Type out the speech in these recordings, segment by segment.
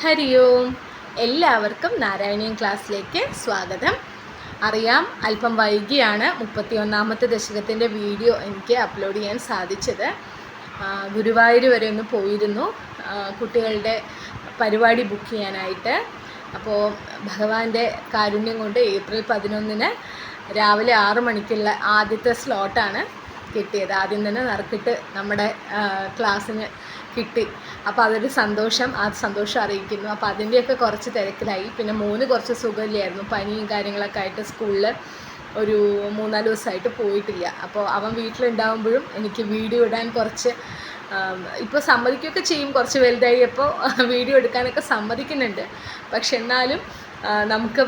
ഹരി ഓം. എല്ലാവർക്കും നാരായണീയം ക്ലാസ്സിലേക്ക് സ്വാഗതം. അറിയാം, അല്പം വൈകിയാണ് 31ാമത്തെ ദശകത്തിൻ്റെ വീഡിയോ എനിക്ക് അപ്ലോഡ് ചെയ്യാൻ സാധിച്ചത്. ഗുരുവായൂർ വരെ ഒന്ന് പോയിരുന്നു കുട്ടികളുടെ പരിപാടി ബുക്ക് ചെയ്യാനായിട്ട്. അപ്പോൾ ഭഗവാന്റെ കാരുണ്യം കൊണ്ട് ഏപ്രിൽ 11 രാവിലെ 6 മണിക്കുള്ള ആദ്യത്തെ സ്ലോട്ടാണ് കിട്ടിയത്. ആദ്യം തന്നെ നറുക്കിട്ട് നമ്മുടെ ക്ലാസ്സിന് കിട്ടി. അപ്പോൾ അതൊരു സന്തോഷം, ആ സന്തോഷം അറിയിക്കുന്നു. അപ്പോൾ അതിൻ്റെയൊക്കെ കുറച്ച് തിരക്കിലായി. പിന്നെ മോന് കുറച്ച് സുഖമില്ലായിരുന്നു, പനിയും കാര്യങ്ങളൊക്കെ ആയിട്ട് സ്കൂളിൽ ഒരു 3-4 ദിവസമായിട്ട് പോയിട്ടില്ല. അപ്പോൾ അവൻ വീട്ടിലുണ്ടാകുമ്പോഴും എനിക്ക് വീഡിയോ ഇടാൻ കുറച്ച് ഇപ്പോൾ സമ്മതിക്കുകയൊക്കെ ചെയ്യും. കുറച്ച് വലുതായപ്പോൾ വീഡിയോ എടുക്കാനൊക്കെ സമ്മതിക്കുന്നുണ്ട്. പക്ഷെ എന്നാലും നമുക്ക്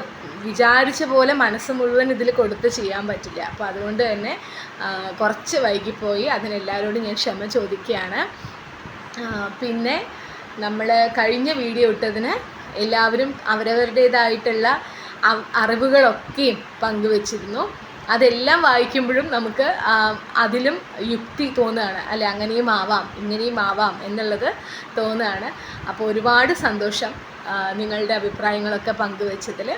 വിചാരിച്ച പോലെ മനസ്സ് മുഴുവൻ ഇതിൽ കൊടുത്ത് ചെയ്യാൻ പറ്റില്ല. അപ്പോൾ അതുകൊണ്ട് തന്നെ കുറച്ച് വൈകിപ്പോയി. അതിനെല്ലാവരോടും ഞാൻ ക്ഷമ ചോദിക്കുകയാണ്. പിന്നെ നമ്മൾ കഴിഞ്ഞ വീഡിയോ ഇട്ടതിന് എല്ലാവരും അവരവരുടേതായിട്ടുള്ള അറിവുകളൊക്കെയും പങ്കുവച്ചിരുന്നു. അതെല്ലാം വായിക്കുമ്പോഴും നമുക്ക് അതിലും യുക്തി തോന്നുകയാണ്, അല്ലെ, അങ്ങനെയും ആവാം ഇങ്ങനെയും ആവാം എന്നുള്ളത് തോന്നുകയാണ്. അപ്പോൾ ഒരുപാട് സന്തോഷം നിങ്ങളുടെ അഭിപ്രായങ്ങളൊക്കെ പങ്കുവച്ചതിൽ.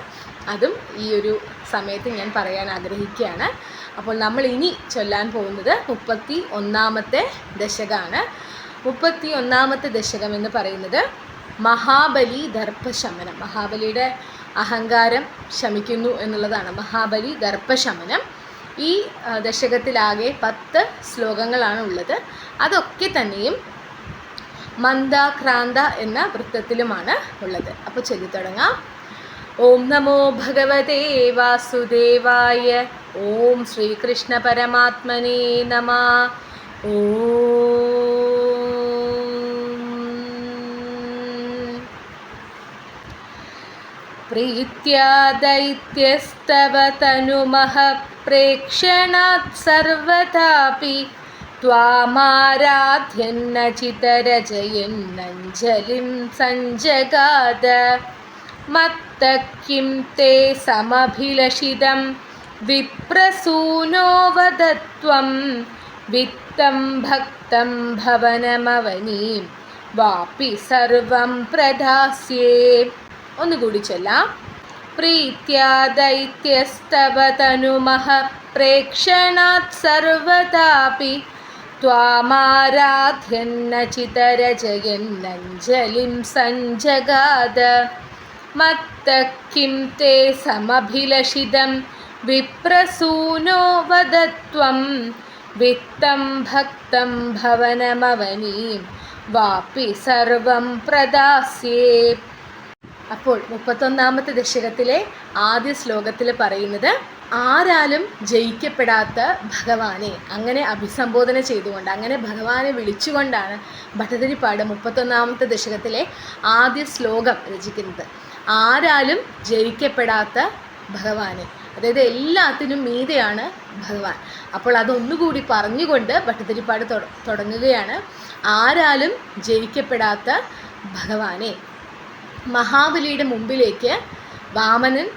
അതും ഈ ഒരു സമയത്ത് ഞാൻ പറയാൻ ആഗ്രഹിക്കുകയാണ്. അപ്പോൾ നമ്മൾ ഇനി ചൊല്ലാൻ പോകുന്നത് 31ാമത്തെ ദശകമാണ്. 31ാമത്തെ ദശകം എന്ന് പറയുന്നത് മഹാബലി ദർപ്പശമനം. മഹാബലിയുടെ അഹങ്കാരം ശമിക്കുന്നു എന്നുള്ളതാണ് മഹാബലി ദർപ്പശമനം. ഈ ദശകത്തിലാകെ 10 ശ്ലോകങ്ങളാണ് ഉള്ളത്. അതൊക്കെ തന്നെയും മന്ദാക്രാന്ത എന്ന വൃത്തത്തിലുമാണ് ഉള്ളത്. അപ്പോൾ ചൊല്ലിത്തുടങ്ങാം. ഓം നമോ ഭഗവതേ വാസുദേവായ. ഓം ശ്രീകൃഷ്ണ പരമാത്മനേ നമഃ. പ്രീത്യാ ദൈത്യസ്തവ തനുമഃ പ്രേക്ഷണാത് സർവഥാപി ത്വാമാരാധ്യന്നചിതരജയന്നഞ്ജലിം സഞ്ജഗാത. മത്തഃ കിം തേ സമഭിലഷിതം വിപ്രസൂനോ വദത്വം വിത്തം ഭക്തം ഭവനമവനീം വാപി സർവം പ്രദാസ്യേ. ഒന്നുകൂടി ചൊല്ലാം. പ്രീത്യാ ദൈത്യസ്തവ തനുമഃ പ്രേക്ഷണാത് സർവഥാപി ത്വാമാരാധ്യന്നചിതരജയന്നഞ്ജലിം സഞ്ജഗാത. മത്തഃ കിം തേ സമഭിലഷിതം വിപ്രസൂനോ വദത്വം വിത്തം ഭക്തം ഭവനമവനീം വാപി സർവം പ്രദാസ്യേ. അപ്പോൾ 31ാമത്തെ ദശകത്തിലെ ആദ്യ ശ്ലോകത്തിൽ പറയുന്നത് ആരാലും ജയിക്കപ്പെടാത്ത ഭഗവാനെ അങ്ങനെ അഭിസംബോധന ചെയ്തുകൊണ്ട്, അങ്ങനെ ഭഗവാനെ വിളിച്ചുകൊണ്ടാണ് ഭട്ടതിരിപ്പാട് 31ാമത്തെ ദശകത്തിലെ ആദ്യ ശ്ലോകം രചിക്കുന്നത്. ആരാലും ജയിക്കപ്പെടാത്ത ഭഗവാനെ, അതായത് എല്ലാത്തിനും മീതെയാണ് ഭഗവാൻ. അപ്പോൾ അതൊന്നുകൂടി പറഞ്ഞുകൊണ്ട് ഭട്ടതിരിപ്പാട് തുടങ്ങുകയാണ്. ആരാലും ജയിക്കപ്പെടാത്ത ഭഗവാനെ. മഹാബലിയുടെ മുമ്പിലേക്ക് വാമനൻ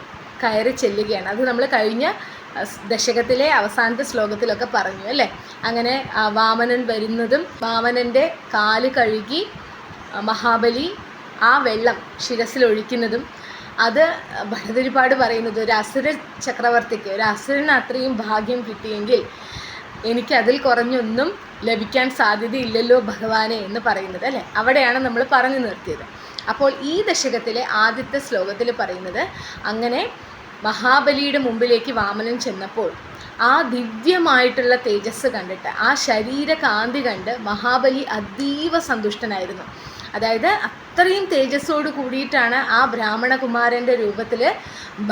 കയറി ചെല്ലുകയാണ്. അത് നമ്മൾ കഴിഞ്ഞ ദശകത്തിലെ അവസാനത്തെ ശ്ലോകത്തിലൊക്കെ പറഞ്ഞു, അല്ലേ? അങ്ങനെ വാമനൻ വരുന്നതും വാമനൻ്റെ കാല് കഴുകി മഹാബലി ആ വെള്ളം ശിരസിലൊഴിക്കുന്നതും, അത് ഭട്ടതിരിപ്പാട് പറയുന്നത് ഒരു അസുര ചക്രവർത്തിക്ക്, ഒരു അസുരന് അത്രയും ഭാഗ്യം കിട്ടിയെങ്കിൽ എനിക്കതിൽ കുറഞ്ഞൊന്നും ലഭിക്കാൻ സാധ്യതയില്ലല്ലോ ഭഗവാനെ എന്ന് പറയുന്നത്, അല്ലേ? അവിടെയാണ് നമ്മൾ പറഞ്ഞു നിർത്തിയത്. അപ്പോൾ ഈ ദശകത്തിലെ ആദ്യത്തെ ശ്ലോകത്തിൽ പറയുന്നത്, അങ്ങനെ മഹാബലിയുടെ മുമ്പിലേക്ക് വാമനൻ ചെന്നപ്പോൾ ആ ദിവ്യമായിട്ടുള്ള തേജസ് കണ്ടിട്ട്, ആ ശരീരകാന്തി കണ്ട് മഹാബലി അതീവ സന്തുഷ്ടനായിരുന്നു. അതായത് അത്രയും തേജസ്സോട് കൂടിയിട്ടാണ് ആ ബ്രാഹ്മണകുമാരൻ്റെ രൂപത്തിൽ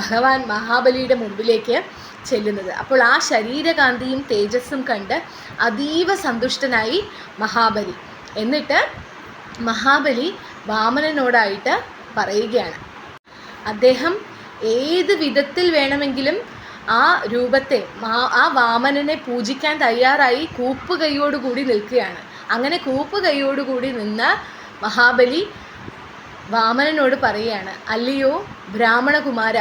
ഭഗവാൻ മഹാബലിയുടെ മുമ്പിലേക്ക് ചെല്ലുന്നത്. അപ്പോൾ ആ ശരീരകാന്തിയും തേജസ്സും കണ്ട് അതീവ സന്തുഷ്ടനായി മഹാബലി. എന്നിട്ട് മഹാബലി വാമനനോടായിട്ട് പറയുകയാണ്, അദ്ദേഹം ഏത് വിധത്തിൽ വേണമെങ്കിലും ആ രൂപത്തെ, ആ വാമനനെ പൂജിക്കാൻ തയ്യാറായി കൂപ്പുകൈയോടുകൂടി നിൽക്കുകയാണ്. അങ്ങനെ കൂപ്പുകൈയോടുകൂടി നിന്ന മഹാബലി വാമനനോട് പറയുകയാണ്, അല്ലയോ ബ്രാഹ്മണകുമാര,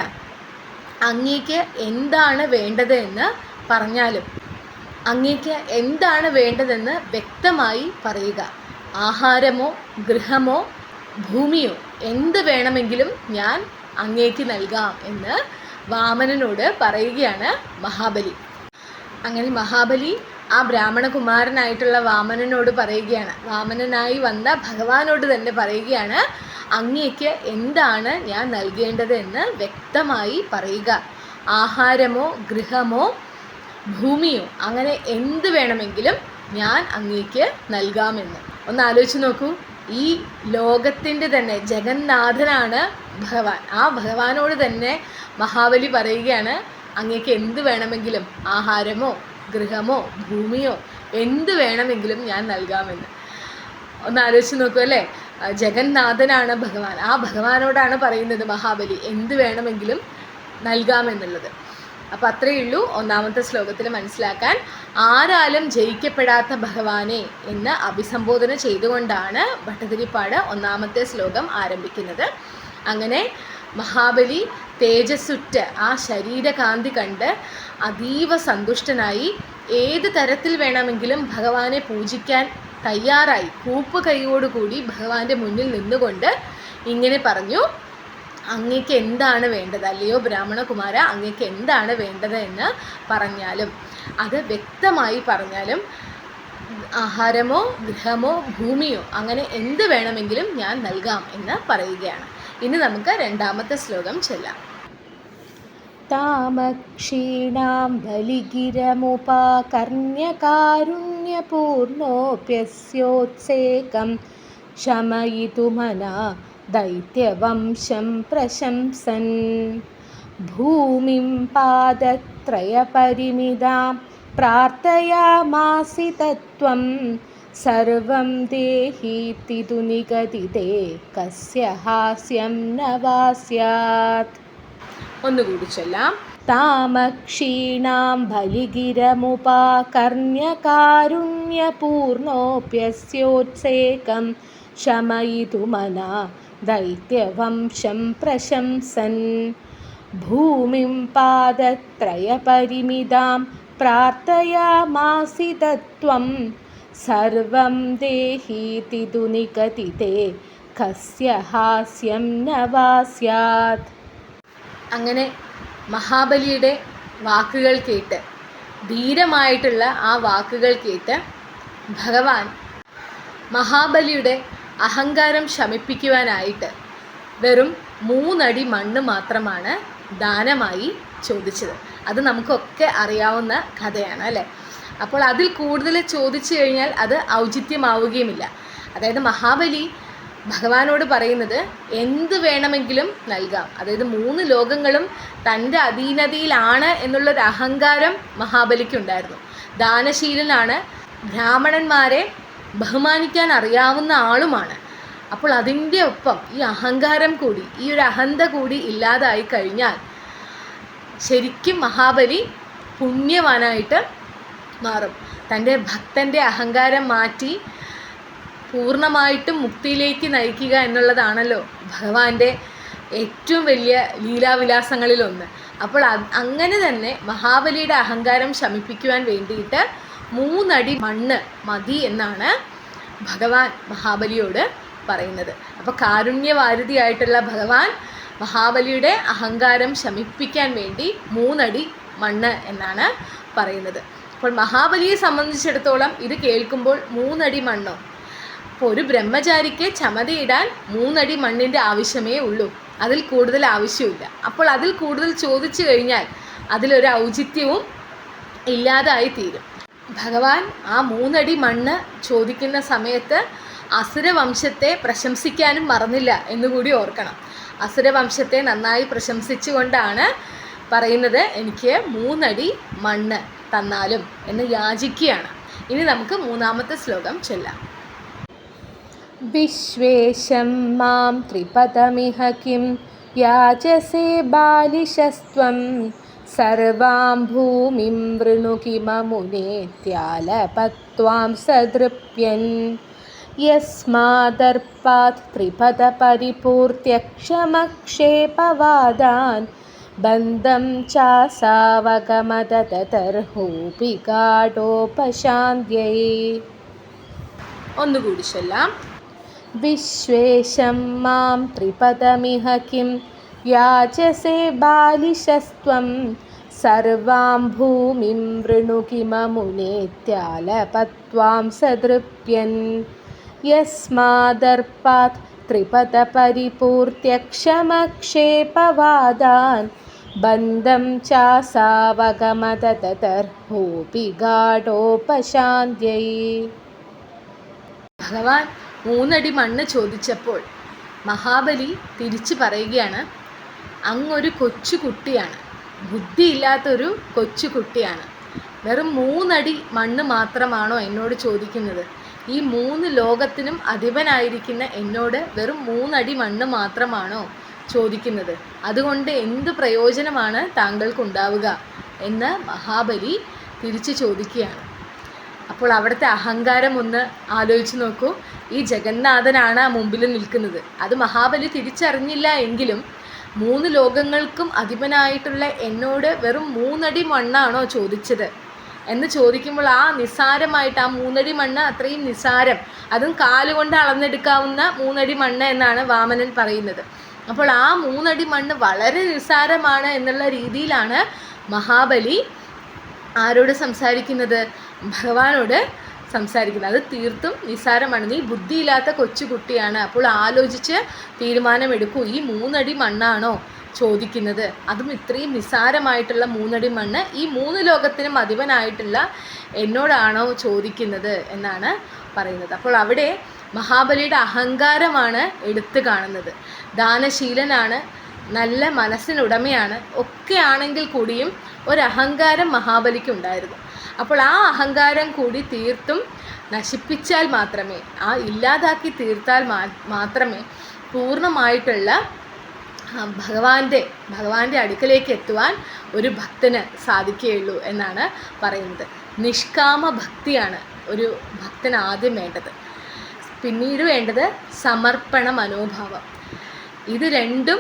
അങ്ങേക്ക് എന്താണ് വേണ്ടത് എന്ന് പറഞ്ഞാലും, അങ്ങേക്ക് എന്താണ് വേണ്ടതെന്ന് വ്യക്തമായി പറയുക. ആഹാരമോ ഗൃഹമോ ഭൂമിയോ എന്ത് വേണമെങ്കിലും ഞാൻ അങ്ങേക്ക് നൽകാം എന്ന് വാമനനോട് പറയുകയാണ് മഹാബലി. അങ്ങനെ മഹാബലി ആ ബ്രാഹ്മണകുമാരനായിട്ടുള്ള വാമനനോട് പറയുകയാണ്, വാമനനായി വന്ന ഭഗവാനോട് തന്നെ പറയുകയാണ്, അങ്ങേക്ക് എന്താണ് ഞാൻ നൽകേണ്ടത് എന്ന് വ്യക്തമായി പറയുക. ആഹാരമോ ഗൃഹമോ ഭൂമിയോ അങ്ങനെ എന്ത് വേണമെങ്കിലും ഞാൻ അങ്ങേക്ക് നൽകാമെന്ന്. ഒന്ന് ആലോചിച്ച് നോക്കൂ, ഈ ലോകത്തിൻ്റെ തന്നെ ജഗന്നാഥനാണ് ഭഗവാൻ. ആ ഭഗവാനോട് തന്നെ മഹാബലി പറയുകയാണ്, അങ്ങേക്ക് എന്ത് വേണമെങ്കിലും ആഹാരമോ ഗൃഹമോ ഭൂമിയോ എന്ത് വേണമെങ്കിലും ഞാൻ നൽകാമെന്ന്. ഒന്ന് ആലോചിച്ച് നോക്കൂ അല്ലേ, ജഗന്നാഥനാണ് ഭഗവാൻ. ആ ഭഗവാനോടാണ് പറയുന്നത് മഹാബലി എന്ത് വേണമെങ്കിലും നൽകാമെന്നുള്ളത്. അപ്പം അത്രയേ ഉള്ളൂ ഒന്നാമത്തെ ശ്ലോകത്തിൽ മനസ്സിലാക്കാൻ. ആരാലും ജയിക്കപ്പെടാത്ത ഭഗവാനെ എന്ന് അഭിസംബോധന ചെയ്തുകൊണ്ടാണ് ഭട്ടതിരിപ്പാട് ഒന്നാമത്തെ ശ്ലോകം ആരംഭിക്കുന്നത്. അങ്ങനെ മഹാബലി തേജസ്സുറ്റ ആ ശരീരകാന്തി കണ്ട് അതീവ സന്തുഷ്ടനായി ഏത് തരത്തിൽ വേണമെങ്കിലും ഭഗവാനെ പൂജിക്കാൻ തയ്യാറായി കൂപ്പ് കൈയോടുകൂടി ഭഗവാന്റെ മുന്നിൽ നിന്നുകൊണ്ട് ഇങ്ങനെ പറഞ്ഞു, അങ്ങേക്ക് എന്താണ് വേണ്ടത്, അല്ലയോ ബ്രാഹ്മണകുമാര, അങ്ങേക്ക് എന്താണ് വേണ്ടത് എന്ന് പറഞ്ഞാലും, അത് വ്യക്തമായി പറഞ്ഞാലും, ആഹാരമോ ഗൃഹമോ ഭൂമിയോ അങ്ങനെ എന്ത് വേണമെങ്കിലും ഞാൻ നൽകാം എന്ന് പറയുകയാണ്. ഇനി നമുക്ക് രണ്ടാമത്തെ ശ്ലോകം ചൊല്ലാം. താമക്ഷീണാം ബലിഗിരമുപാകർണ്യകാരുണ്യപൂർണോപ്യസ്യോത്സേകം ശമയിതുമനാ ദൈത്യവംശം പ്രശംസൻ ഭൂമിം പാദത്രയപരിമിതാം പ്രാർത്ഥയാമാസി തത്വം സർവം ദേഹീതി നിഗദിതേ കസ്യ ഹാസ്യം ന വാ സ്യാത്. ഒന്നുകൂടി ചൊല്ലാം. താമക്ഷീണാം ബലിഗിരമുപാകർണ്യകാരുണ്യപൂർണോപ്യസ്യോത്സേകം ശമയിതുമനാ ദൈത്യവംശം പ്രശംസൻ ഭൂമിം പാദത്രയപരിമിതാം പ്രാർത്ഥയാമാസി തത്വം സർവം ദേഹീതി നിഗദിതേ കസ്യ ഹാസ്യം ന വാ സ്യാത്. അങ്ങനെ മഹാബലിയുടെ വാക്കുകൾ കേട്ട്, ധീരമായിട്ടുള്ള ആ വാക്കുകൾ കേട്ട് ഭഗവാൻ മഹാബലിയുടെ അഹങ്കാരം ശമിപ്പിക്കുവാനായിട്ട് വെറും 3 അടി മണ്ണ് മാത്രമാണ് ദാനമായി ചോദിച്ചത്. അത് നമുക്കൊക്കെ അറിയാവുന്ന കഥയാണ് അല്ലേ. അപ്പോൾ അതിൽ കൂടുതൽ ചോദിച്ചു കഴിഞ്ഞാൽ അത് ഔചിത്യമാവുകയുമില്ല. അതായത് മഹാബലി ഭഗവാനോട് പറയുന്നത് എന്ത് വേണമെങ്കിലും നൽകാം, അതായത് 3 ലോകങ്ങളും തൻ്റെ അധീനതയിലാണ് എന്നുള്ളൊരു അഹങ്കാരം മഹാബലിക്കുണ്ടായിരുന്നു. ദാനശീലനാണ്, ബ്രാഹ്മണന്മാരെ ബഹുമാനിക്കാൻ അറിയാവുന്ന ആളുമാണ്. അപ്പോൾ അതിൻ്റെ ഒപ്പം ഈ അഹങ്കാരം കൂടി, ഈ ഒരു അഹന്ത കൂടി ഇല്ലാതായി കഴിഞ്ഞാൽ ശരിക്കും മഹാബലി പുണ്യവാനായിട്ട് മാറും. തൻ്റെ ഭക്തൻ്റെ അഹങ്കാരം മാറ്റി പൂർണ്ണമായിട്ടും മുക്തിയിലേക്ക് നയിക്കുക എന്നുള്ളതാണല്ലോ ഭഗവാന്റെ ഏറ്റവും വലിയ ലീലാവിലാസങ്ങളിലൊന്ന്. അപ്പോൾ അങ്ങനെ തന്നെ മഹാബലിയുടെ അഹങ്കാരം ശമിപ്പിക്കുവാൻ വേണ്ടിയിട്ട് 3 അടി മണ്ണ് മതി എന്നാണ് ഭഗവാൻ മഹാബലിയോട് പറയുന്നത്. അപ്പോൾ കാരുണ്യവാരിധിയായിട്ടുള്ള ഭഗവാൻ മഹാബലിയുടെ അഹങ്കാരം ശമിപ്പിക്കാൻ വേണ്ടി 3 അടി മണ്ണ് എന്നാണ് പറയുന്നത്. അപ്പോൾ മഹാബലിയെ സംബന്ധിച്ചിടത്തോളം ഇത് കേൾക്കുമ്പോൾ 3 അടി മണ്ണോ, അപ്പോൾ ഒരു ബ്രഹ്മചാരിക്ക് ചമതയിടാൻ 3 അടി മണ്ണിൻ്റെ ആവശ്യമേ ഉള്ളൂ, അതിൽ കൂടുതൽ ആവശ്യമില്ല. അപ്പോൾ അതിൽ കൂടുതൽ ചോദിച്ചു കഴിഞ്ഞാൽ അതിലൊരു ഔചിത്യവും ഇല്ലാതായി തീരും. ഭഗവാൻ ആ 3 അടി മണ്ണ് ചോദിക്കുന്ന സമയത്ത് അസുരവംശത്തെ പ്രശംസിക്കാനും മറന്നില്ല എന്നുകൂടി ഓർക്കണം. അസുരവംശത്തെ നന്നായി പ്രശംസിച്ചുകൊണ്ടാണ് പറയുന്നത്, എനിക്ക് 3 അടി മണ്ണ് തന്നാലും എന്ന് യാചിക്കുകയാണ്. ഇനി നമുക്ക് 3ാമത്തെ ശ്ലോകം ചൊല്ലാം. വിശ്വേശം മാം ത്രിപദമിഹ കിം യാചസേ ബാലിശസ്ത്വം സർവാം ഭൂമിം വൃണു കിമമുനേത്യാലപത്വാം സദൃപ്യൻ യസ്മാദർപ്പാത് ത്രിപദ പരിപൂർത്യക്ഷമക്ഷേപവാദാൻ ബന്ധം ചാസാവഗമദതർഹോപി ഗാഢോപശാന്ത്യൈ. ഒന്നുകൂടി ചൊല്ലാം. വിശ്വേശം മാം ത്രിപദമിഹ കിം യാചസേ ബാലിശസ്ത്വം സർവാം ഭൂമിം വൃണു കിമമുനേത്യാലപത്വാം സദൃപ്യൻ യസ്മാദർപ്പാത് ത്രിപദപരിപൂർത്യ ക്ഷമക്ഷേപവാദാൻ ബന്ധം ചാസാവഗമതതർഹോപി ഗാഢോപശാന്ത്यै. ഭഗവാൻ 3 അടി മണ്ണ് ചോദിച്ചപ്പോൾ മഹാബലി തിരിച്ചു പറയുകയാണ്, അങ്ങൊരു കൊച്ചുകുട്ടിയാണ്, ബുദ്ധിയില്ലാത്തൊരു കൊച്ചുകുട്ടിയാണ്. വെറും 3 അടി മണ്ണ് മാത്രമാണോ എന്നോട് ചോദിക്കുന്നത്? ഈ 3 ലോകത്തിനും അധിപനായിരിക്കുന്ന എന്നോട് വെറും 3 അടി മണ്ണ് മാത്രമാണോ ചോദിക്കുന്നത്? അതുകൊണ്ട് എന്ത് പ്രയോജനമാണ് താങ്കൾക്കുണ്ടാവുക എന്ന് മഹാബലി തിരിച്ചു ചോദിക്കുകയാണ്. അപ്പോൾ അവിടുത്തെ അഹങ്കാരം ഒന്ന് ആലോചിച്ച് നോക്കൂ. ഈ ജഗന്നാഥനാണ് ആ മുമ്പിൽ നിൽക്കുന്നത്. അത് മഹാബലി തിരിച്ചറിഞ്ഞില്ല എങ്കിലും 3 ലോകങ്ങൾക്കും അധിപനായിട്ടുള്ള എന്നോട് വെറും 3 അടി മണ്ണാണോ ചോദിച്ചത് എന്ന് ചോദിക്കുമ്പോൾ ആ നിസ്സാരമായിട്ട് ആ 3 അടി മണ്ണ് അത്രയും നിസ്സാരം, അതും കാലുകൊണ്ട് അളന്നെടുക്കാവുന്ന 3 അടി മണ്ണ് എന്നാണ് വാമനൻ പറയുന്നത്. അപ്പോൾ ആ 3 അടി മണ്ണ് വളരെ നിസ്സാരമാണ് എന്നുള്ള രീതിയിലാണ് മഹാബലി ആരോട് സംസാരിക്കുന്നത്? ഭഗവാനോട് സംസാരിക്കുന്നത്. അത് തീർത്തും നിസ്സാരമാണ്, നീ ബുദ്ധിയില്ലാത്ത കൊച്ചുകുട്ടിയാണ്, അപ്പോൾ ആലോചിച്ച് തീരുമാനമെടുക്കൂ. ഈ 3 അടി മണ്ണാണോ ചോദിക്കുന്നത്? അതും ഇത്രയും നിസ്സാരമായിട്ടുള്ള 3 അടി മണ്ണ് ഈ 3 ലോകത്തിനും അധിപനായിട്ടുള്ള എന്നോടാണോ ചോദിക്കുന്നത് എന്നാണ് പറയുന്നത്. അപ്പോൾ അവിടെ മഹാബലിയുടെ അഹങ്കാരമാണ് എടുത്തു കാണുന്നത്. ദാനശീലനാണ്, നല്ല മനസ്സിനുടമയാണ്, ഒക്കെ ആണെങ്കിൽ കൂടിയും ഒരഹങ്കാരം മഹാബലിക്കുണ്ടായിരുന്നു. അപ്പോൾ ആ അഹങ്കാരം കൂടി തീർത്തും നശിപ്പിച്ചാൽ മാത്രമേ, ഇല്ലാതാക്കി തീർത്താൽ മാത്രമേ പൂർണ്ണമായിട്ടുള്ള ഭഗവാന്റെ അടുക്കലേക്ക് എത്തുവാൻ ഒരു ഭക്തന് സാധിക്കുകയുള്ളൂ എന്നാണ് പറയുന്നത്. നിഷ്കാമ ഭക്തിയാണ് ഒരു ഭക്തന് ആദ്യം വേണ്ടത്. പിന്നീട് വേണ്ടത് സമർപ്പണ മനോഭാവം. ഇത് രണ്ടും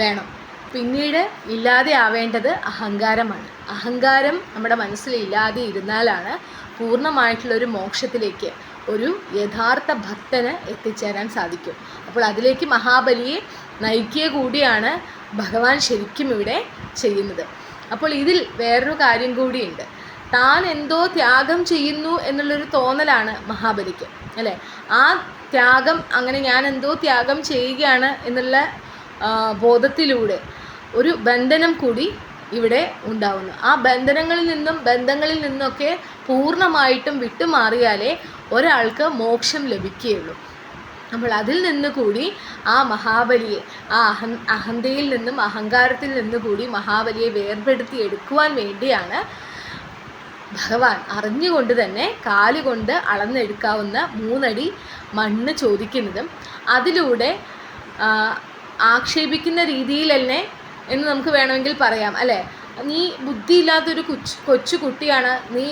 വേണം. പിന്നീട് ഇല്ലാതെ ആവേണ്ടത് അഹങ്കാരമാണ്. അഹങ്കാരം നമ്മുടെ മനസ്സിൽ ഇല്ലാതെ ഇരുന്നാലാണ് പൂർണ്ണമായിട്ടുള്ളൊരു മോക്ഷത്തിലേക്ക് ഒരു യഥാർത്ഥ ഭക്തന് എത്തിച്ചേരാൻ സാധിക്കും. അപ്പോൾ അതിലേക്ക് മഹാബലിയെ നയിക്കുക കൂടിയാണ് ഭഗവാൻ ശരിക്കും ഇവിടെ ചെയ്യുന്നത്. അപ്പോൾ ഇതിൽ വേറൊരു കാര്യം കൂടിയുണ്ട്. താൻ എന്തോ ത്യാഗം ചെയ്യുന്നു എന്നുള്ളൊരു തോന്നലാണ് മഹാബലിക്ക്, അല്ലേ? ആ ത്യാഗം, അങ്ങനെ ഞാൻ എന്തോ ത്യാഗം ചെയ്യുകയാണ് എന്നുള്ള ബോധത്തിലൂടെ ഒരു ബന്ധനം കൂടി ഇവിടെ ഉണ്ടാവുന്നു. ആ ബന്ധങ്ങളിൽ നിന്നൊക്കെ പൂർണ്ണമായിട്ടും വിട്ടുമാറിയാലേ ഒരാൾക്ക് മോക്ഷം ലഭിക്കുകയുള്ളൂ. അപ്പോൾ അതിൽ നിന്ന് കൂടി ആ മഹാബലിയെ, ആ അഹന്തയിൽ നിന്നും അഹങ്കാരത്തിൽ നിന്നുകൂടി മഹാബലിയെ വേർപെടുത്തി എടുക്കുവാൻ വേണ്ടിയാണ് ഭഗവാൻ അറിഞ്ഞുകൊണ്ട് തന്നെ കാലുകൊണ്ട് അളന്നെടുക്കാവുന്ന 3 അടി മണ്ണ് ചോദിക്കുന്നതും അതിലൂടെ ആക്ഷേപിക്കുന്ന രീതിയിൽ തന്നെ എന്ന് നമുക്ക് വേണമെങ്കിൽ പറയാം, അല്ലേ? നീ ബുദ്ധിയില്ലാത്തൊരു കൊച്ചു കുട്ടിയാണ്, നീ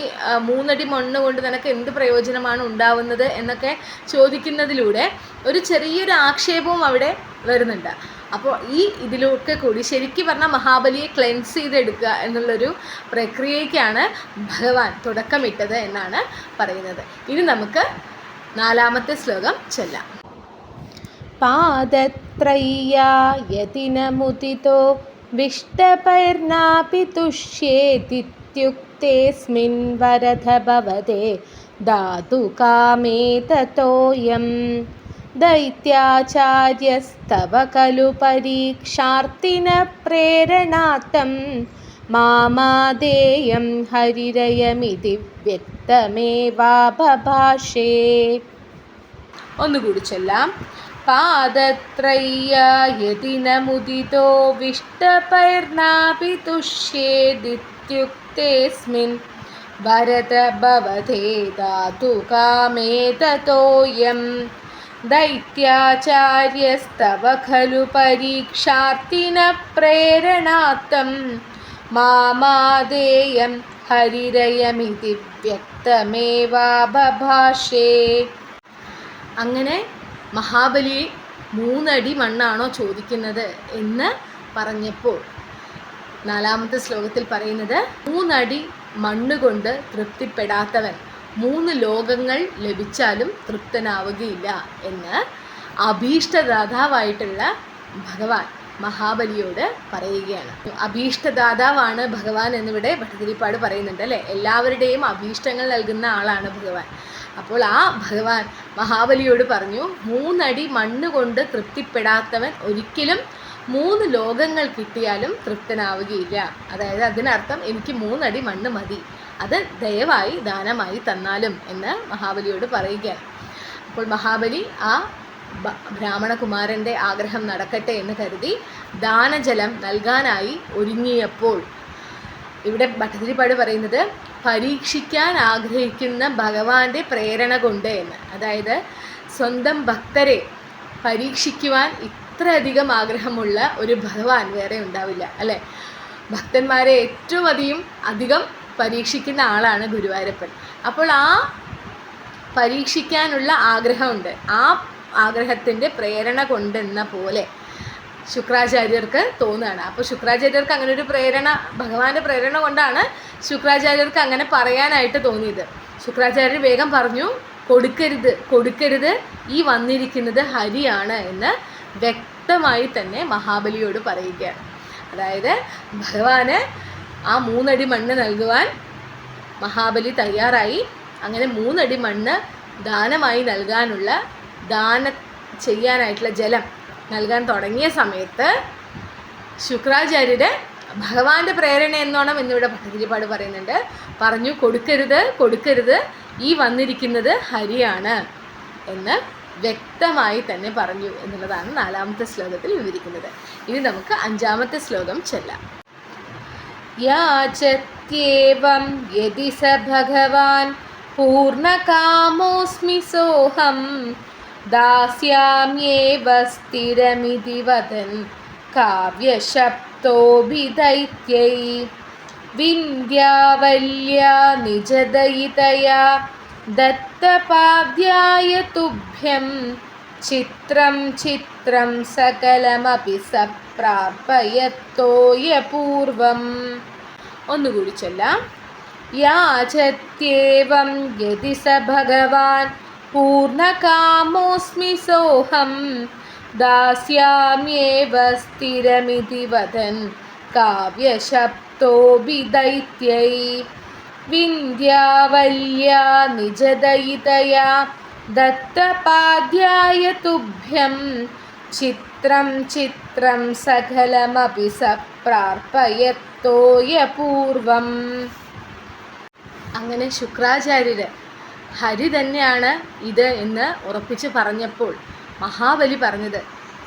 3 അടി മണ്ണ് കൊണ്ട് നിനക്ക് എന്ത് പ്രയോജനമാണ് ഉണ്ടാവുന്നത് എന്നൊക്കെ ചോദിക്കുന്നതിലൂടെ ഒരു ചെറിയൊരു ആക്ഷേപവും അവിടെ വരുന്നുണ്ട്. അപ്പോൾ ഇതിലൊക്കെ കൂടി ശരിക്കും പറഞ്ഞാൽ മഹാബലിയെ ക്ലെൻസ് ചെയ്തെടുക്കുക എന്നുള്ളൊരു പ്രക്രിയയ്ക്കാണ് ഭഗവാൻ തുടക്കമിട്ടത് എന്നാണ് പറയുന്നത്. ഇനി നമുക്ക് 4ാമത്തെ ശ്ലോകം ചൊല്ലാം. പാദത്രയ്യായതിനമുദിതോ വിഷ്ടപൈർനാപി തുഷ്യേതിത്യുക്തേസ്മിൻ വരദ ഭവതേ ധാതു കാമേ തതോയം ദൈത്യാചാര്യസ്തവ ഖലു പരീക്ഷാർത്തിന പ്രേരണാത്തം മാമാദേയം ഹരിരയമിതി വ്യക്തമേവാബഭാഷേ. ഒന്നുകൂടി ചൊല്ലാം. പാദത്രയ്യായതിനമുദിതോ വിഷ്ടപൈർനാപി തുഷ്യേതിത്യുക്തേസ്മിൻ വരദ ഭവതേ ധാതു കാമേ തതോയം ദൈത്യാചാര്യസ്തവ ഖലു പരീക്ഷാർത്തിന പ്രേരണാത്തം മാമാദേയം ഹരിരയമിതി വ്യക്തമേവാബഭാഷേ. അങ്ങനെ മഹാബലിയെ 3 അടി മണ്ണാണോ ചോദിക്കുന്നത് എന്ന് പറഞ്ഞപ്പോൾ 4ാമത്തെ ശ്ലോകത്തിൽ പറയുന്നത് 3 അടി മണ്ണ് കൊണ്ട് തൃപ്തിപ്പെടാത്തവൻ 3 ലോകങ്ങൾ ലഭിച്ചാലും തൃപ്തനാവുകയില്ല എന്ന് അഭീഷ്ടദാതാവായിട്ടുള്ള ഭഗവാൻ മഹാബലിയോട് പറയുകയാണ്. അഭീഷ്ടദാതാവാണ് ഭഗവാൻ എന്നിവിടെ ഭട്ടതിരിപ്പാട് പറയുന്നുണ്ട് അല്ലേ. എല്ലാവരുടെയും അഭീഷ്ടങ്ങൾ നൽകുന്ന ആളാണ് ഭഗവാൻ. അപ്പോൾ ആ ഭഗവാൻ മഹാബലിയോട് പറഞ്ഞു, 3 അടി മണ്ണ് കൊണ്ട് തൃപ്തിപ്പെടാത്തവൻ ഒരിക്കലും 3 ലോകങ്ങൾ കിട്ടിയാലും തൃപ്തനാവുകയില്ല. അതായത് അതിനർത്ഥം എനിക്ക് 3 അടി മണ്ണ് മതി, അത് ദയവായി ദാനമായി തന്നാലും എന്ന് മഹാബലിയോട് പറയുകയാണ്. അപ്പോൾ മഹാബലി ആ ബ്രാഹ്മണകുമാരൻ്റെ ആഗ്രഹം നടക്കട്ടെ എന്ന് കരുതി ദാനജലം നൽകാനായി ഒരുങ്ങിയപ്പോൾ ഇവിടെ ഭട്ടതിരിപ്പാട് പറയുന്നത് പരീക്ഷിക്കാൻ ആഗ്രഹിക്കുന്ന ഭഗവാന്റെ പ്രേരണ കൊണ്ട് എന്ന്. അതായത് സ്വന്തം ഭക്തരെ പരീക്ഷിക്കുവാൻ ഇത്രയധികം ആഗ്രഹമുള്ള ഒരു ഭഗവാൻ വേറെ ഉണ്ടാവില്ല അല്ലേ. ഭക്തന്മാരെ ഏറ്റവും അധികം പരീക്ഷിക്കുന്ന ആളാണ് ഗുരുവായൂരപ്പൻ. അപ്പോൾ ആ പരീക്ഷിക്കാനുള്ള ആഗ്രഹമുണ്ട്. ആ ആഗ്രഹത്തിൻ്റെ പ്രേരണ കൊണ്ടെന്ന പോലെ ശുക്രാചാര്യർക്ക് തോന്നുകയാണ്. അപ്പോൾ ശുക്രാചാര്യർക്ക് അങ്ങനെ ഒരു പ്രേരണ, ഭഗവാന്റെ പ്രേരണ കൊണ്ടാണ് ശുക്രാചാര്യർക്ക് അങ്ങനെ പറയാനായിട്ട് തോന്നിയത്. ശുക്രാചാര്യർ വേഗം പറഞ്ഞു, കൊടുക്കരുത്, ഈ വന്നിരിക്കുന്നത് ഹരിയാണ് എന്ന് വ്യക്തമായി തന്നെ മഹാബലിയോട് പറയുകയാണ്. അതായത് ഭഗവാന് ആ 3 അടി മണ്ണ് നൽകുവാൻ മഹാബലി തയ്യാറായി. അങ്ങനെ 3 അടി മണ്ണ് ദാനമായി നൽകാനുള്ള, ദാനം ചെയ്യാനായിട്ടുള്ള ജലം നൽകാൻ തുടങ്ങിയ സമയത്ത് ശുക്രാചാര്യര് ഭഗവാന്റെ പ്രേരണ എന്നോണം എന്നിവിടെ ഭട്ടതിരിപ്പാട് പറയുന്നുണ്ട്, പറഞ്ഞു കൊടുക്കരുത്, ഈ വന്നിരിക്കുന്നത് ഹരിയാണ് എന്ന് വ്യക്തമായി തന്നെ പറഞ്ഞു എന്നുള്ളതാണ് 4ാമത്തെ ശ്ലോകത്തിൽ വിവരിക്കുന്നത്. ഇനി നമുക്ക് 5ാമത്തെ ശ്ലോകം ചൊല്ലാം. യാചത്യേവം യദി സ ഭഗവാൻ പൂർണ്ണകാമോസ്മി സോഹം ദാസ്യാമ്യേവ സ്ഥിരമിതി വദൻ കാവ്യശബ്ദോഭിദൈത്യൈ വിന്ധ്യാവല്യാ നിജദയിതയാ ദത്തപാദ്യായ തുഭ്യം ചിത്രം സകലമപി സപ്രാപയത്തോയപൂർവം. ഒന്നുകൂടി ചൊല്ലാം. യാചത്യേവം യദി സ ഭഗവാൻ പൂർണ്ണകാമോസ്മി സോഹം ദാസ്യാമ്യേവ സ്ഥിരമിതി വദൻ കാവ്യശബ്ദോഭിദൈത്യൈ വിന്ധ്യാവല്യാ നിജദയിതയാ ദത്തപാദ്യായ തുഭ്യം ചിത്രം സകലമപി സപ്രാപയത്തോയപൂർവം. അങ്ങനെ ശുക്രാചാര്യര് ഹരി തന്നെയാണ് ഇത് എന്ന് ഉറപ്പിച്ച് പറഞ്ഞപ്പോൾ മഹാബലി പറഞ്ഞത്,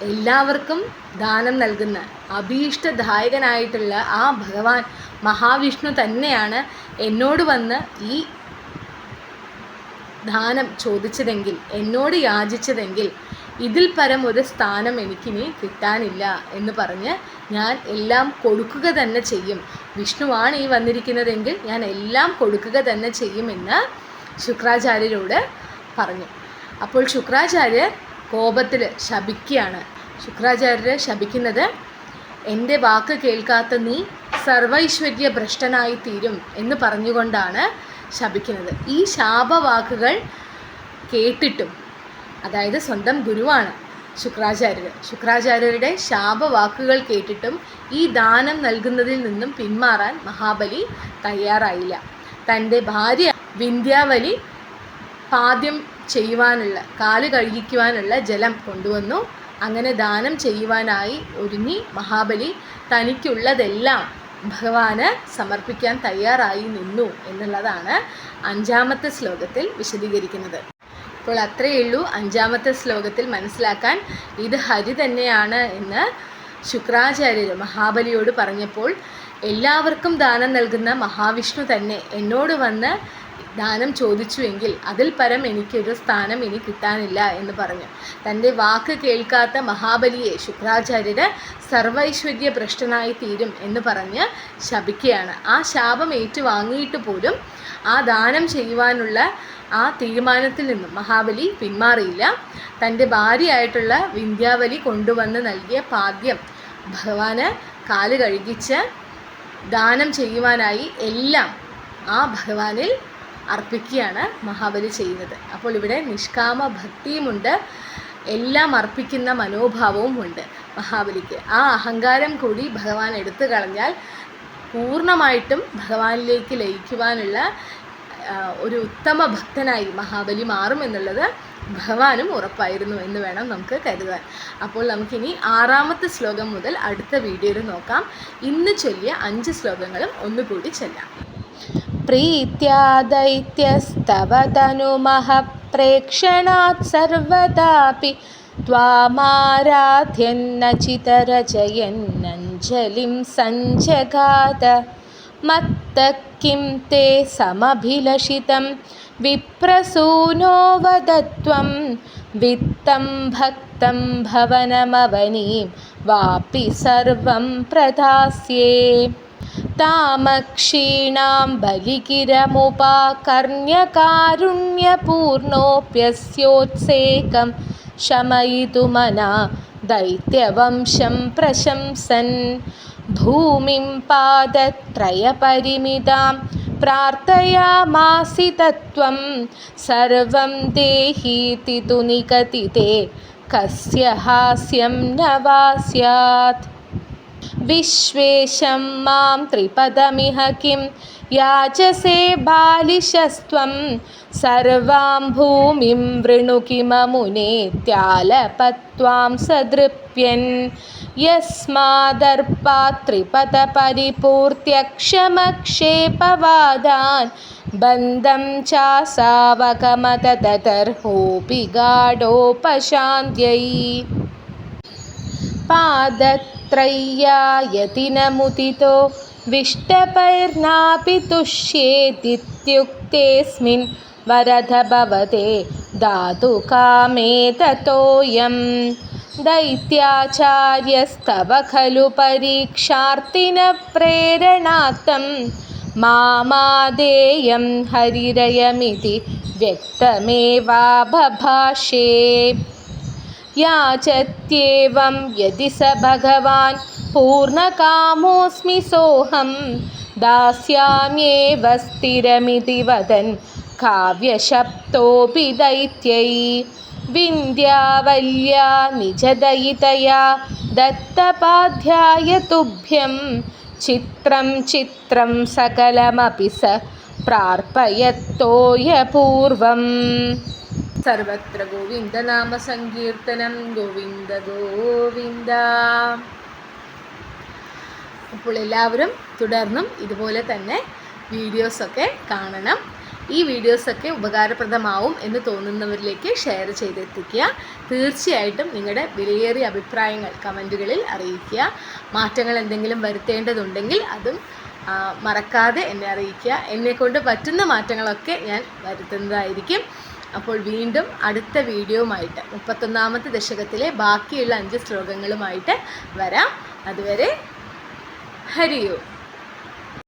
എല്ലാവർക്കും ദാനം നൽകുന്ന അഭീഷ്ടദായകനായിട്ടുള്ള ആ ഭഗവാൻ മഹാവിഷ്ണു തന്നെയാണ് എന്നോട് വന്ന് ഈ ദാനം ചോദിച്ചതെങ്കിൽ, എന്നോട് യാചിച്ചതെങ്കിൽ ഇതിൽ പരം ഒരു സ്ഥാനം എനിക്കിനി കിട്ടാനില്ല എന്ന് പറഞ്ഞ് ഞാൻ എല്ലാം കൊടുക്കുക തന്നെ ചെയ്യും. വിഷ്ണുവാണ് ഈ വന്നിരിക്കുന്നതെങ്കിൽ ഞാൻ എല്ലാം കൊടുക്കുക തന്നെ ചെയ്യുമെന്ന് ശുക്രാചാര്യരോട് പറഞ്ഞു. അപ്പോൾ ശുക്രാചാര്യർ കോപത്തിൽ ശപിക്കുകയാണ്. ശുക്രാചാര്യർ ശപിക്കുന്നത്, എൻ്റെ വാക്ക് കേൾക്കാത്ത നീ സർവൈശ്വര്യ ഭ്രഷ്ടനായി തീരും എന്ന് പറഞ്ഞുകൊണ്ടാണ് ശപിക്കുന്നത്. ഈ ശാപവാക്കുകൾ കേട്ടിട്ടും, അതായത് സ്വന്തം ഗുരുവാണ് ശുക്രാചാര്യരുടെ ശാപവാക്കുകൾ കേട്ടിട്ടും ഈ ദാനം നൽകുന്നതിൽ നിന്നും പിന്മാറാൻ മഹാബലി തയ്യാറായില്ല. തൻ്റെ ഭാര്യ വിന്ധ്യാവലി പാദ്യം ചെയ്യുവാനുള്ള, കാല് കഴുകിക്കുവാനുള്ള ജലം കൊണ്ടുവന്നു. അങ്ങനെ ദാനം ചെയ്യുവാനായി ഒരുങ്ങി മഹാബലി തനിക്കുള്ളതെല്ലാം ഭഗവാന് സമർപ്പിക്കാൻ തയ്യാറായി നിന്നു എന്നുള്ളതാണ് 5ാമത്തെ ശ്ലോകത്തിൽ വിശദീകരിക്കുന്നത്. അപ്പോൾ അത്രയേ ഉള്ളൂ 5ാമത്തെ ശ്ലോകത്തിൽ മനസ്സിലാക്കാൻ. ഇത് ഹരി തന്നെയാണ് എന്ന് ശുക്രാചാര്യർ മഹാബലിയോട് പറഞ്ഞപ്പോൾ എല്ലാവർക്കും ദാനം നൽകുന്ന മഹാവിഷ്ണു തന്നെ എന്നോട് വന്ന് ദാനം ചോദിച്ചുവെങ്കിൽ അതിൽ പരം എനിക്കൊരു സ്ഥാനം ഇനി കിട്ടാനില്ല എന്ന് പറഞ്ഞു. തൻ്റെ വാക്ക് കേൾക്കാത്ത മഹാബലിയെ ശുക്രാചാര്യർ സർവൈശ്വര്യ ഭ്രഷ്ടനായി തീരും എന്ന് പറഞ്ഞ് ശപിക്കുകയാണ്. ആ ശാപം ഏറ്റുവാങ്ങിയിട്ട് പോലും ആ ദാനം ചെയ്യുവാനുള്ള ആ തീരുമാനത്തിൽ നിന്നും മഹാബലി പിന്മാറിയില്ല. തൻ്റെ ഭാര്യയായിട്ടുള്ള വിന്ധ്യാവലി കൊണ്ടുവന്ന് നൽകിയ പാദ്യം ഭഗവാന് കാല് കഴുകിച്ച് ദാനം ചെയ്യുവാനായി എല്ലാം ആ ഭഗവാനിൽ അർപ്പിക്കുകയാണ് മഹാബലി ചെയ്യുന്നത്. അപ്പോൾ ഇവിടെ നിഷ്കാമ ഭക്തിയുമുണ്ട്. എല്ലാം അർപ്പിക്കുന്ന മനോഭാവവും ഉണ്ട് മഹാബലിക്ക്. ആ അഹങ്കാരം കൂടി ഭഗവാൻ എടുത്തു കളഞ്ഞാൽ പൂർണ്ണമായിട്ടും ഭഗവാനിലേക്ക് ലയിക്കുവാനുള്ള ഒരു ഉത്തമ ഭക്തനായി മഹാബലി മാറുമെന്നുള്ളത് ഭഗവാനും ഉറപ്പായിരുന്നു എന്ന് വേണം നമുക്ക് കരുതാൻ. അപ്പോൾ നമുക്കിനി 6ാമത്തെ ശ്ലോകം മുതൽ അടുത്ത വീഡിയോയിൽ നോക്കാം. ഇന്ന് ചൊല്ലിയ 5 ശ്ലോകങ്ങളും ഒന്നുകൂടി ചൊല്ലാം. പ്രീത്യാ ദൈത്യസ്തവ തനുമഃ പ്രേക്ഷണാത് സർവദാപി ത്വാമാരാധ്യന്നചിതരചയന്നഞ്ജലിം സഞ്ജഗാത മത്തഃ കിം തേ സമഭിലഷിതം വിപ്രസൂനോ വദത്വം വിത്തം ഭക്തം ഭവനമവനീം വാപി സർവം പ്രദാസ്യേ താമക്ഷീണാം ബലികിരമുപാകർണ്യകാരുണ്യപൂർണോപ്യസ്യോത്സേകം ശമയിതുമനാ ദൈത്യവംശം പ്രശംസൻ ഭൂമിം പാദത്രയപരിമിതാം പ്രാർത്ഥയാമാസി തത്വം സർവം ദേഹീതി തു നിഗതിതേ കസ്യ ഹാസ്യം ന വാ സ്യാത് വിശ്വേശം മാം ത്രിപദമിഹ കിം യാചസേ ബാലിശസ്ത്വം സർവാം ഭൂമിം വൃണു കിമമുനേത്യാലപത്വാം സദൃപ്യൻ യസ്മാദർപ്പാത് ത്രിപദ പരിപൂർത്യക്ഷമക്ഷേപവാദാൻ ബന്ധം ചാസാവകമത തതർഹോപി ഗാഢോപശാന്ത്यै പാദത്രയ്യായതിനമുദിതോ വിഷ്ടപൈർനാപി തുഷ്യേതിത്യുക്തേസ്മിൻ വരദ ഭവതേ ധാതുകാമേ തതോയം ദൈത്യാചാര്യസ്തവ ഖലു പരീക്ഷാർത്തിന പ്രേരണാർത്ഥം മാമാദേയം ഹരിരയമിതി വ്യക്തമേവാബഭാഷേ യാചത്യേവം യദി സ ഭഗവാൻ പൂർണ്ണകാമോസ്മി സോഹം ദാസ്യാമ്യേവ സ്ഥിരമിതി വദൻ കാവ്യശബ്ദോപി ദൈത്യൈ വിന്ധ്യാവല്യാ നിജദയിതയാ ദത്തപാധ്യായ തുഭ്യം ചിത്രം ചിത്രം സകലമപി സ പ്രാർപ്പയത്തോയപൂർവം. സർവത്ര ഗോവിന്ദനാമ സങ്കീർത്തനം ഗോവിന്ദ ഗോവിന്ദ. അപ്പോൾ എല്ലാവരും തുടർന്നും ഇതുപോലെ തന്നെ വീഡിയോസൊക്കെ കാണണം. ഈ വീഡിയോസൊക്കെ ഉപകാരപ്രദമാവും എന്ന് തോന്നുന്നവരിലേക്ക് ഷെയർ ചെയ്തെത്തിക്കുക. തീർച്ചയായിട്ടും നിങ്ങളുടെ വിലയേറിയ അഭിപ്രായങ്ങൾ കമൻറ്റുകളിൽ അറിയിക്കുക. മാറ്റങ്ങൾ എന്തെങ്കിലും വരുത്തേണ്ടതുണ്ടെങ്കിൽ അതും മറക്കാതെ എന്നെ അറിയിക്കുക. എന്നെക്കൊണ്ട് പറ്റുന്ന മാറ്റങ്ങളൊക്കെ ഞാൻ വരുത്തുന്നതായിരിക്കും. അപ്പോൾ വീണ്ടും അടുത്ത വീഡിയോയുമായിട്ട് 31ാമത്തെ ദശകത്തിലെ ബാക്കിയുള്ള 5 ശ്ലോകങ്ങളുമായിട്ട് വരാം. അതുവരെ ഹരി ഓം.